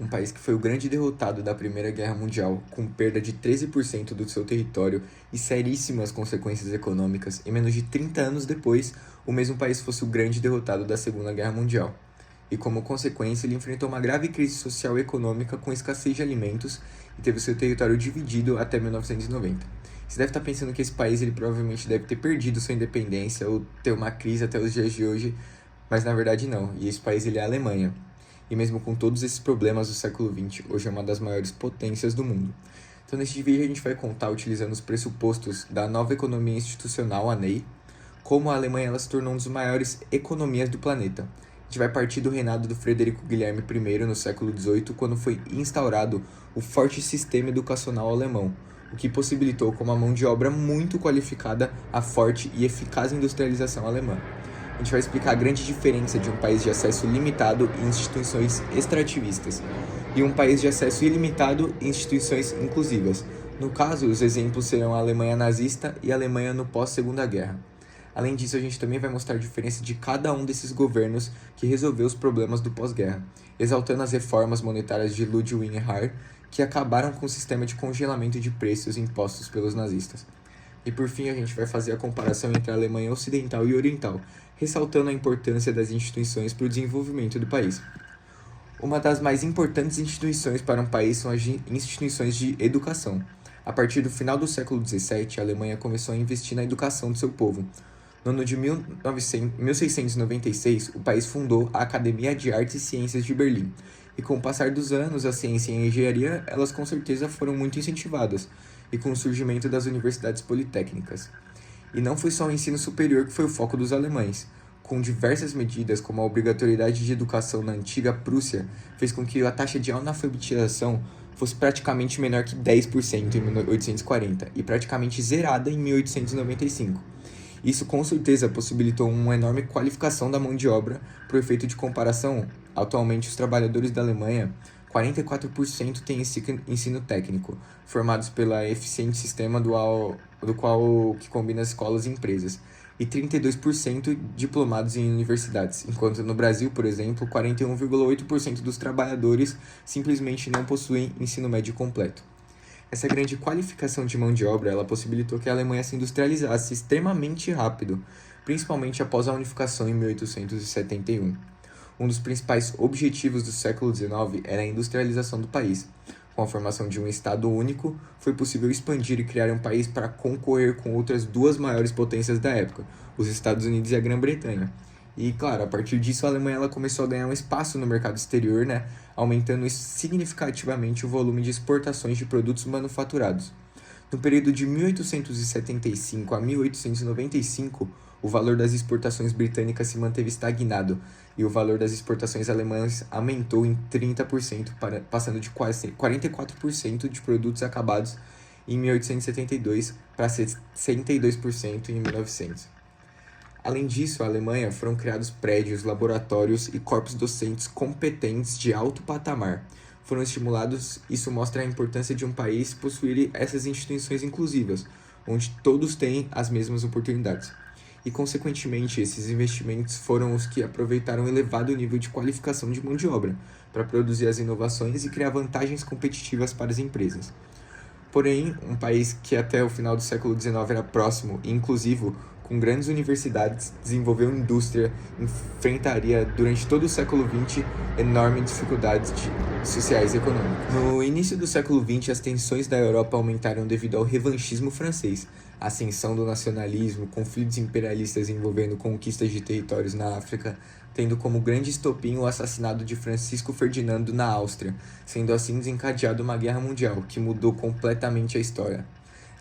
um país que foi o grande derrotado da Primeira Guerra Mundial, com perda de 13% do seu território e seríssimas consequências econômicas, e menos de 30 anos depois, o mesmo país fosse o grande derrotado da Segunda Guerra Mundial. E como consequência, ele enfrentou uma grave crise social e econômica com escassez de alimentos e teve seu território dividido até 1990. Você deve estar pensando que esse país ele provavelmente deve ter perdido sua independência ou ter uma crise até os dias de hoje, mas na verdade não, e esse país ele é a Alemanha. E mesmo com todos esses problemas do século XX, hoje é uma das maiores potências do mundo. Então neste vídeo a gente vai contar utilizando os pressupostos da nova economia institucional, a NEI, como a Alemanha ela se tornou uma das maiores economias do planeta. A gente vai partir do reinado do Frederico Guilherme I no século XVIII, quando foi instaurado o forte sistema educacional alemão, o que possibilitou com uma mão de obra muito qualificada a forte e eficaz industrialização alemã. A gente vai explicar a grande diferença de um país de acesso limitado e instituições extrativistas, e um país de acesso ilimitado e instituições inclusivas. No caso, os exemplos serão a Alemanha nazista e a Alemanha no pós-Segunda Guerra. Além disso, a gente também vai mostrar a diferença de cada um desses governos que resolveu os problemas do pós-guerra, exaltando as reformas monetárias de Ludwig Erhard, que acabaram com o sistema de congelamento de preços impostos pelos nazistas. E por fim, a gente vai fazer a comparação entre a Alemanha ocidental e oriental, ressaltando a importância das instituições para o desenvolvimento do país. Uma das mais importantes instituições para um país são as instituições de educação. A partir do final do século XVII, a Alemanha começou a investir na educação do seu povo. No ano de 1696, o país fundou a Academia de Artes e Ciências de Berlim. E com o passar dos anos, a ciência e a engenharia, elas com certeza foram muito incentivadas, e com o surgimento das universidades politécnicas. E não foi só o ensino superior que foi o foco dos alemães. Com diversas medidas, como a obrigatoriedade de educação na antiga Prússia, fez com que a taxa de analfabetização fosse praticamente menor que 10% em 1840 e praticamente zerada em 1895. Isso com certeza possibilitou uma enorme qualificação da mão de obra. Por efeito de comparação, atualmente os trabalhadores da Alemanha, 44% têm ensino técnico, formados pelo eficiente sistema dual, que combina escolas e empresas, e 32% diplomados em universidades, enquanto no Brasil, por exemplo, 41,8% dos trabalhadores simplesmente não possuem ensino médio completo. Essa grande qualificação de mão de obra ela possibilitou que a Alemanha se industrializasse extremamente rápido, principalmente após a unificação em 1871. Um dos principais objetivos do século XIX era a industrialização do país. Com a formação de um Estado único, foi possível expandir e criar um país para concorrer com outras duas maiores potências da época, os Estados Unidos e a Grã-Bretanha. E, claro, a partir disso, a Alemanha ela começou a ganhar um espaço no mercado exterior, aumentando significativamente o volume de exportações de produtos manufaturados. No período de 1875 a 1895, o valor das exportações britânicas se manteve estagnado e o valor das exportações alemãs aumentou em 30%, passando de quase 44% de produtos acabados em 1872 para 62% em 1900. Além disso, na Alemanha foram criados prédios, laboratórios e corpos docentes competentes de alto patamar. Foram estimulados, isso mostra a importância de um país possuir essas instituições inclusivas, onde todos têm as mesmas oportunidades. E, consequentemente, esses investimentos foram os que aproveitaram o elevado nível de qualificação de mão de obra, para produzir as inovações e criar vantagens competitivas para as empresas. Porém, um país que até o final do século XIX era próximo e inclusivo, com grandes universidades, desenvolveu indústria, enfrentaria durante todo o século XX enormes dificuldades sociais e econômicas. No início do século XX, as tensões da Europa aumentaram devido ao revanchismo francês, a ascensão do nacionalismo, conflitos imperialistas envolvendo conquistas de territórios na África, tendo como grande estopim o assassinato de Francisco Ferdinando na Áustria, sendo assim desencadeada uma guerra mundial, que mudou completamente a história.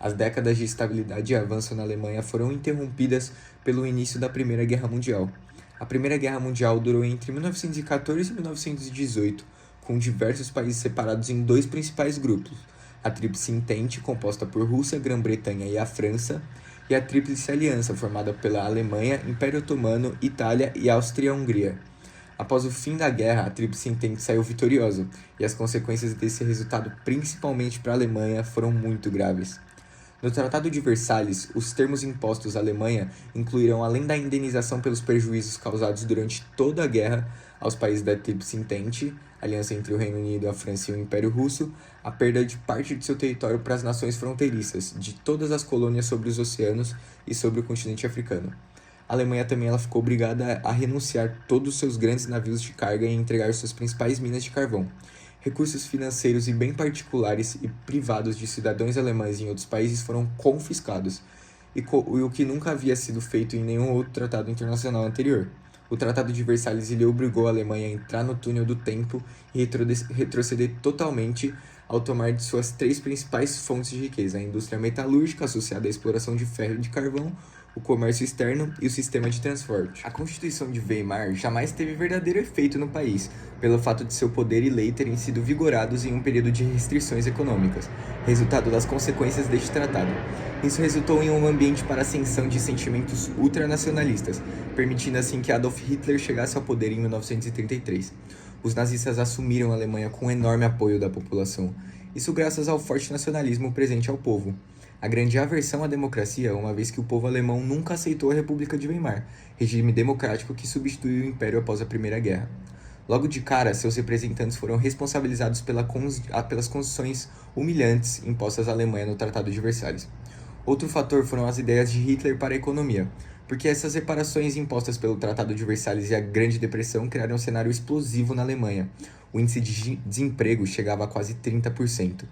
As décadas de estabilidade e avanço na Alemanha foram interrompidas pelo início da Primeira Guerra Mundial. A Primeira Guerra Mundial durou entre 1914 e 1918, com diversos países separados em dois principais grupos, a Tríplice Entente, composta por Rússia, Grã-Bretanha e a França, e a Tríplice Aliança, formada pela Alemanha, Império Otomano, Itália e Áustria-Hungria. Após o fim da guerra, a Tríplice Entente saiu vitoriosa, e as consequências desse resultado, principalmente para a Alemanha, foram muito graves. No Tratado de Versalhes, os termos impostos à Alemanha incluíram, além da indenização pelos prejuízos causados durante toda a guerra aos países da Tríplice Entente, aliança entre o Reino Unido, a França e o Império Russo, a perda de parte de seu território para as nações fronteiriças, de todas as colônias sobre os oceanos e sobre o continente africano. A Alemanha também ela ficou obrigada a renunciar todos os seus grandes navios de carga e entregar suas principais minas de carvão. Recursos financeiros e bem particulares e privados de cidadãos alemães em outros países foram confiscados, e o que nunca havia sido feito em nenhum outro tratado internacional anterior. O Tratado de Versalhes ele obrigou a Alemanha a entrar no túnel do tempo e retroceder totalmente ao tomar de suas três principais fontes de riqueza: a indústria metalúrgica, associada à exploração de ferro e de carvão, o comércio externo e o sistema de transporte. A Constituição de Weimar jamais teve verdadeiro efeito no país, pelo fato de seu poder e lei terem sido vigorados em um período de restrições econômicas, resultado das consequências deste tratado. Isso resultou em um ambiente para a ascensão de sentimentos ultranacionalistas, permitindo assim que Adolf Hitler chegasse ao poder em 1933. Os nazistas assumiram a Alemanha com enorme apoio da população, isso graças ao forte nacionalismo presente ao povo. A grande aversão à democracia, uma vez que o povo alemão nunca aceitou a República de Weimar, regime democrático que substituiu o Império após a Primeira Guerra. Logo de cara, seus representantes foram responsabilizados pelas condições humilhantes impostas à Alemanha no Tratado de Versalhes. Outro fator foram as ideias de Hitler para a economia, porque essas reparações impostas pelo Tratado de Versalhes e a Grande Depressão criaram um cenário explosivo na Alemanha. O índice de desemprego chegava a quase 30%.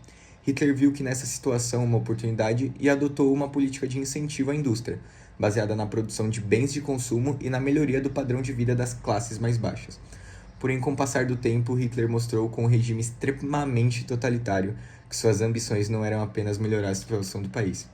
Hitler viu que nessa situação uma oportunidade e adotou uma política de incentivo à indústria, baseada na produção de bens de consumo e na melhoria do padrão de vida das classes mais baixas. Porém, com o passar do tempo, Hitler mostrou com um regime extremamente totalitário que suas ambições não eram apenas melhorar a situação do país.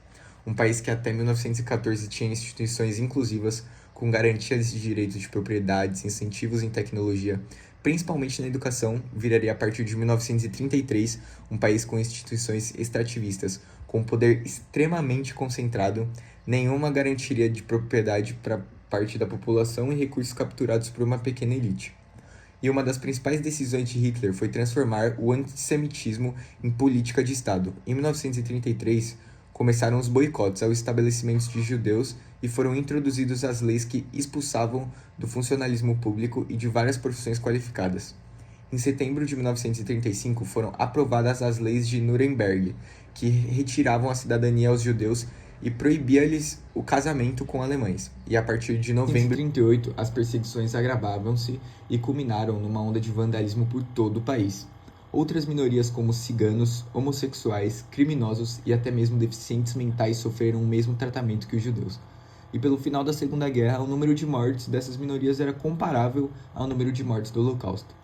Um país que até 1914 tinha instituições inclusivas, com garantias de direitos de propriedades, incentivos em tecnologia, principalmente na educação, viraria a partir de 1933 um país com instituições extrativistas, com poder extremamente concentrado, nenhuma garantia de propriedade para parte da população e recursos capturados por uma pequena elite. E uma das principais decisões de Hitler foi transformar o antissemitismo em política de Estado. Em 1933, começaram os boicotes aos estabelecimentos de judeus e foram introduzidas as leis que expulsavam do funcionalismo público e de várias profissões qualificadas. Em setembro de 1935, foram aprovadas as leis de Nuremberg, que retiravam a cidadania aos judeus e proibia-lhes o casamento com alemães. E a partir de novembro de 1938, as perseguições agravavam-se e culminaram numa onda de vandalismo por todo o país. Outras minorias como ciganos, homossexuais, criminosos e até mesmo deficientes mentais sofreram o mesmo tratamento que os judeus. E pelo final da Segunda Guerra, o número de mortes dessas minorias era comparável ao número de mortes do Holocausto.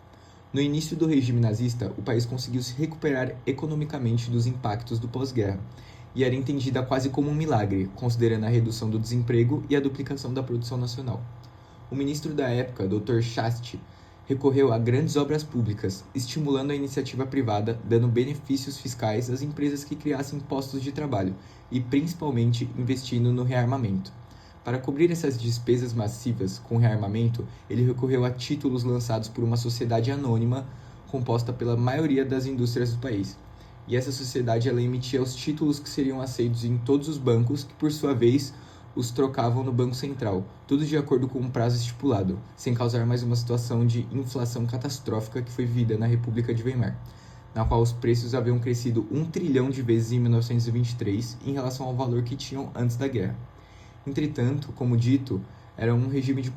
No início do regime nazista, o país conseguiu se recuperar economicamente dos impactos do pós-guerra, e era entendida quase como um milagre, considerando a redução do desemprego e a duplicação da produção nacional. O ministro da época, Dr. Schacht, recorreu a grandes obras públicas, estimulando a iniciativa privada, dando benefícios fiscais às empresas que criassem postos de trabalho e, principalmente, investindo no rearmamento. Para cobrir essas despesas massivas com rearmamento, ele recorreu a títulos lançados por uma sociedade anônima composta pela maioria das indústrias do país. E essa sociedade ela emitia os títulos que seriam aceitos em todos os bancos, que por sua vez os trocavam no Banco Central, tudo de acordo com um prazo estipulado, sem causar mais uma situação de inflação catastrófica que foi vivida na República de Weimar, na qual os preços haviam crescido 1 trilhão de vezes em 1923 em relação ao valor que tinham antes da guerra. Entretanto, como dito, era um regime de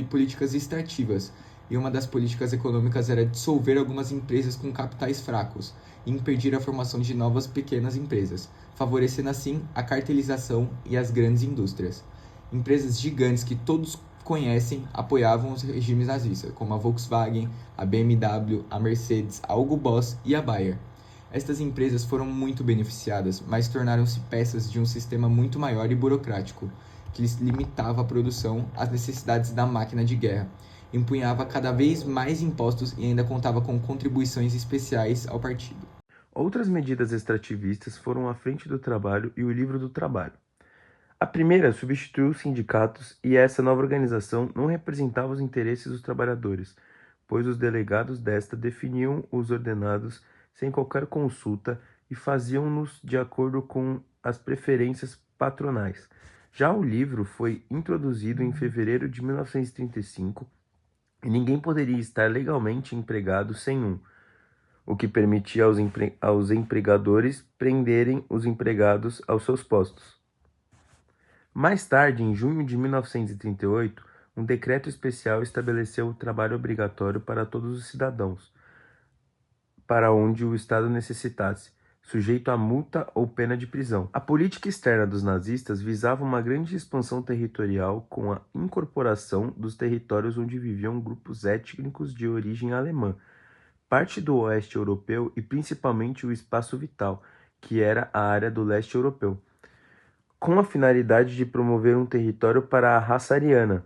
políticas extrativas, e uma das políticas econômicas era dissolver algumas empresas com capitais fracos e impedir a formação de novas pequenas empresas, favorecendo assim a cartelização e as grandes indústrias. Empresas gigantes que todos conhecem apoiavam os regimes nazistas, como a Volkswagen, a BMW, a Mercedes, a Hugo Boss e a Bayer. Estas empresas foram muito beneficiadas, mas tornaram-se peças de um sistema muito maior e burocrático, que lhes limitava a produção às necessidades da máquina de guerra, empunhava cada vez mais impostos e ainda contava com contribuições especiais ao partido. Outras medidas extrativistas foram a Frente do Trabalho e o Livro do Trabalho. A primeira substituiu os sindicatos e essa nova organização não representava os interesses dos trabalhadores, pois os delegados desta definiam os ordenados sem qualquer consulta e faziam-nos de acordo com as preferências patronais. Já o livro foi introduzido em fevereiro de 1935 e ninguém poderia estar legalmente empregado sem um, o que permitia aos empregadores prenderem os empregados aos seus postos. Mais tarde, em junho de 1938, um decreto especial estabeleceu o trabalho obrigatório para todos os cidadãos, para onde o Estado necessitasse, sujeito a multa ou pena de prisão. A política externa dos nazistas visava uma grande expansão territorial com a incorporação dos territórios onde viviam grupos étnicos de origem alemã, parte do oeste europeu e principalmente o espaço vital, que era a área do leste europeu, com a finalidade de promover um território para a raça ariana,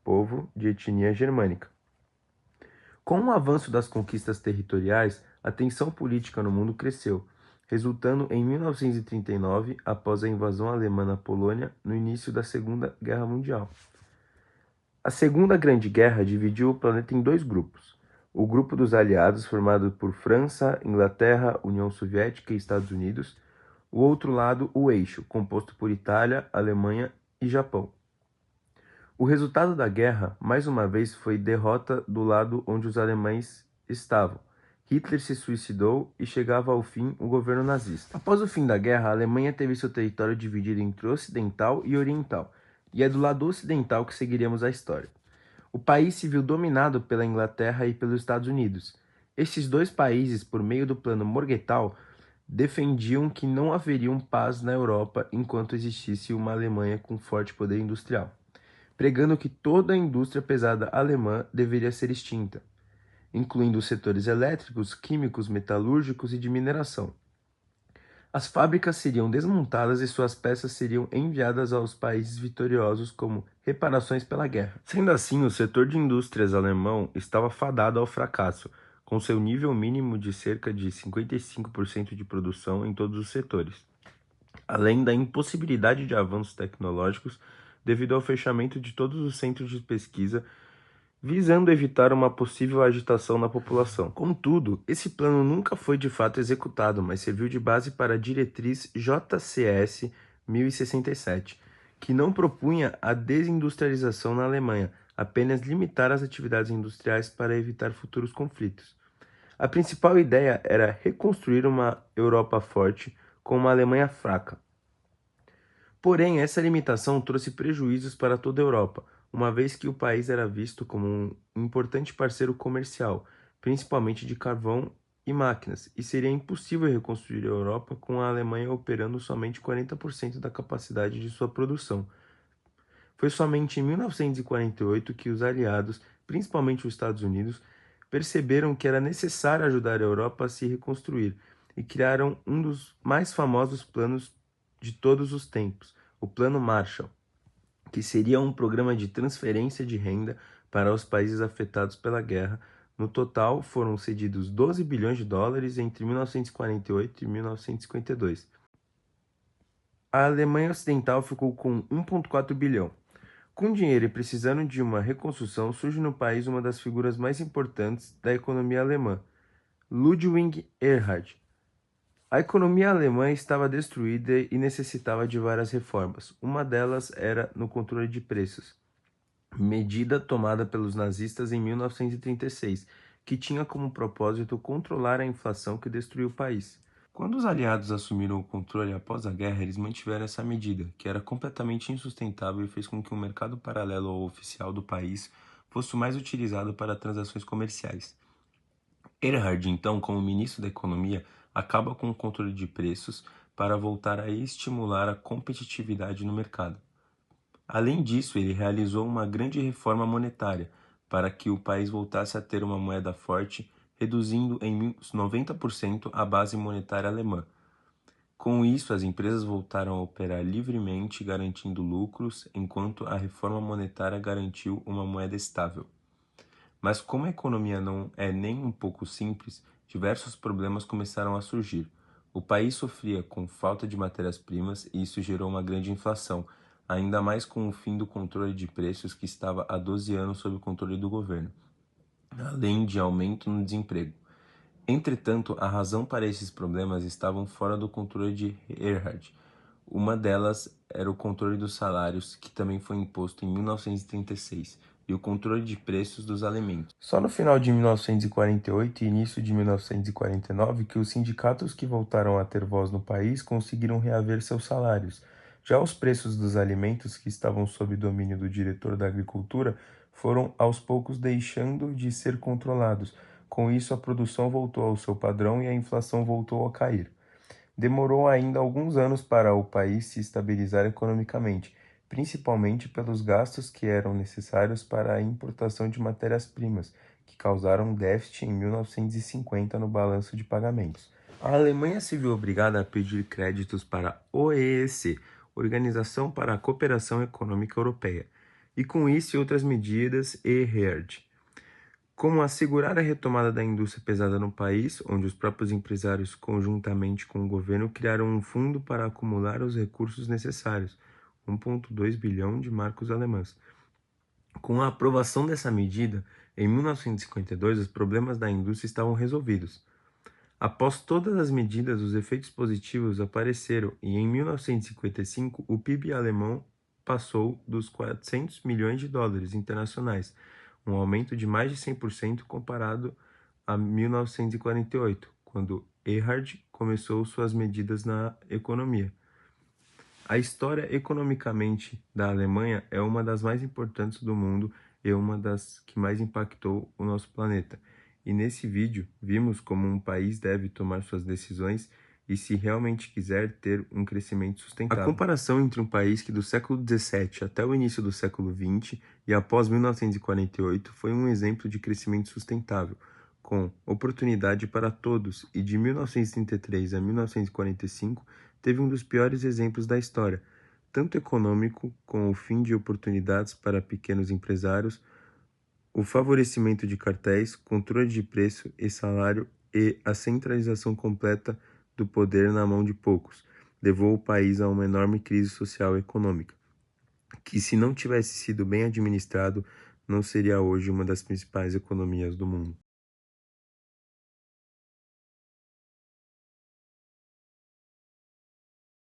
povo de etnia germânica. Com o avanço das conquistas territoriais, a tensão política no mundo cresceu, resultando em 1939, após a invasão alemã na Polônia, no início da Segunda Guerra Mundial. A Segunda Grande Guerra dividiu o planeta em dois grupos. O grupo dos aliados, formado por França, Inglaterra, União Soviética e Estados Unidos. O outro lado, o eixo, composto por Itália, Alemanha e Japão. O resultado da guerra, mais uma vez, foi derrota do lado onde os alemães estavam. Hitler se suicidou e chegava ao fim o governo nazista. Após o fim da guerra, a Alemanha teve seu território dividido entre ocidental e oriental, e é do lado ocidental que seguiremos a história. O país se viu dominado pela Inglaterra e pelos Estados Unidos. Estes dois países, por meio do Plano Morgenthau, defendiam que não haveria paz na Europa enquanto existisse uma Alemanha com forte poder industrial, pregando que toda a indústria pesada alemã deveria ser extinta, incluindo os setores elétricos, químicos, metalúrgicos e de mineração. As fábricas seriam desmontadas e suas peças seriam enviadas aos países vitoriosos como reparações pela guerra. Sendo assim, o setor de indústrias alemão estava fadado ao fracasso, com seu nível mínimo de cerca de 55% de produção em todos os setores, além da impossibilidade de avanços tecnológicos devido ao fechamento de todos os centros de pesquisa, visando evitar uma possível agitação na população. Contudo, esse plano nunca foi de fato executado, mas serviu de base para a diretriz JCS 1067, que não propunha a desindustrialização na Alemanha, apenas limitar as atividades industriais para evitar futuros conflitos. A principal ideia era reconstruir uma Europa forte com uma Alemanha fraca. Porém, essa limitação trouxe prejuízos para toda a Europa, uma vez que o país era visto como um importante parceiro comercial, principalmente de carvão e máquinas, e seria impossível reconstruir a Europa com a Alemanha operando somente 40% da capacidade de sua produção. Foi somente em 1948 que os aliados, principalmente os Estados Unidos, perceberam que era necessário ajudar a Europa a se reconstruir e criaram um dos mais famosos planos de todos os tempos, o Plano Marshall, que seria um programa de transferência de renda para os países afetados pela guerra. No total, foram cedidos 12 bilhões de dólares entre 1948 e 1952. A Alemanha Ocidental ficou com 1,4 bilhão. Com dinheiro e precisando de uma reconstrução, surge no país uma das figuras mais importantes da economia alemã, Ludwig Erhard. A economia alemã estava destruída e necessitava de várias reformas. Uma delas era no controle de preços, medida tomada pelos nazistas em 1936, que tinha como propósito controlar a inflação que destruiu o país. Quando os aliados assumiram o controle após a guerra, eles mantiveram essa medida, que era completamente insustentável e fez com que um mercado paralelo ao oficial do país fosse o mais utilizado para transações comerciais. Erhard, então, como ministro da Economia, acaba com o controle de preços para voltar a estimular a competitividade no mercado. Além disso, ele realizou uma grande reforma monetária para que o país voltasse a ter uma moeda forte, reduzindo em 90% a base monetária alemã. Com isso, as empresas voltaram a operar livremente, garantindo lucros, enquanto a reforma monetária garantiu uma moeda estável. Mas como a economia não é nem um pouco simples, diversos problemas começaram a surgir. O país sofria com falta de matérias-primas e isso gerou uma grande inflação, ainda mais com o fim do controle de preços que estava há 12 anos sob o controle do governo, além de aumento no desemprego. Entretanto, a razão para esses problemas estavam fora do controle de Erhard. Uma delas era o controle dos salários, que também foi imposto em 1936, e o controle de preços dos alimentos. Só no final de 1948 e início de 1949 que os sindicatos que voltaram a ter voz no país conseguiram reaver seus salários. Já os preços dos alimentos que estavam sob domínio do diretor da Agricultura foram aos poucos deixando de ser controlados. Com isso, a produção voltou ao seu padrão e a inflação voltou a cair. Demorou ainda alguns anos para o país se estabilizar economicamente, principalmente pelos gastos que eram necessários para a importação de matérias-primas, que causaram déficit em 1950 no balanço de pagamentos. A Alemanha se viu obrigada a pedir créditos para a OEEC, Organização para a Cooperação Econômica Europeia, e com isso e outras medidas, EHRD. Como assegurar a retomada da indústria pesada no país, onde os próprios empresários, conjuntamente com o governo, criaram um fundo para acumular os recursos necessários, 1,2 bilhão de marcos alemãs. Com a aprovação dessa medida, em 1952, os problemas da indústria estavam resolvidos. Após todas as medidas, os efeitos positivos apareceram e, em 1955, o PIB alemão passou dos 400 milhões de dólares internacionais, um aumento de mais de 100% comparado a 1948, quando Erhard começou suas medidas na economia. A história economicamente da Alemanha é uma das mais importantes do mundo e uma das que mais impactou o nosso planeta. E nesse vídeo, vimos como um país deve tomar suas decisões e se realmente quiser ter um crescimento sustentável. A comparação entre um país que do século XVII até o início do século XX e após 1948 foi um exemplo de crescimento sustentável, com oportunidade para todos, e de 1933 a 1945 teve um dos piores exemplos da história, tanto econômico, com o fim de oportunidades para pequenos empresários, o favorecimento de cartéis, controle de preço e salário e a centralização completa do poder na mão de poucos, levou o país a uma enorme crise social e econômica, que, se não tivesse sido bem administrado, não seria hoje uma das principais economias do mundo.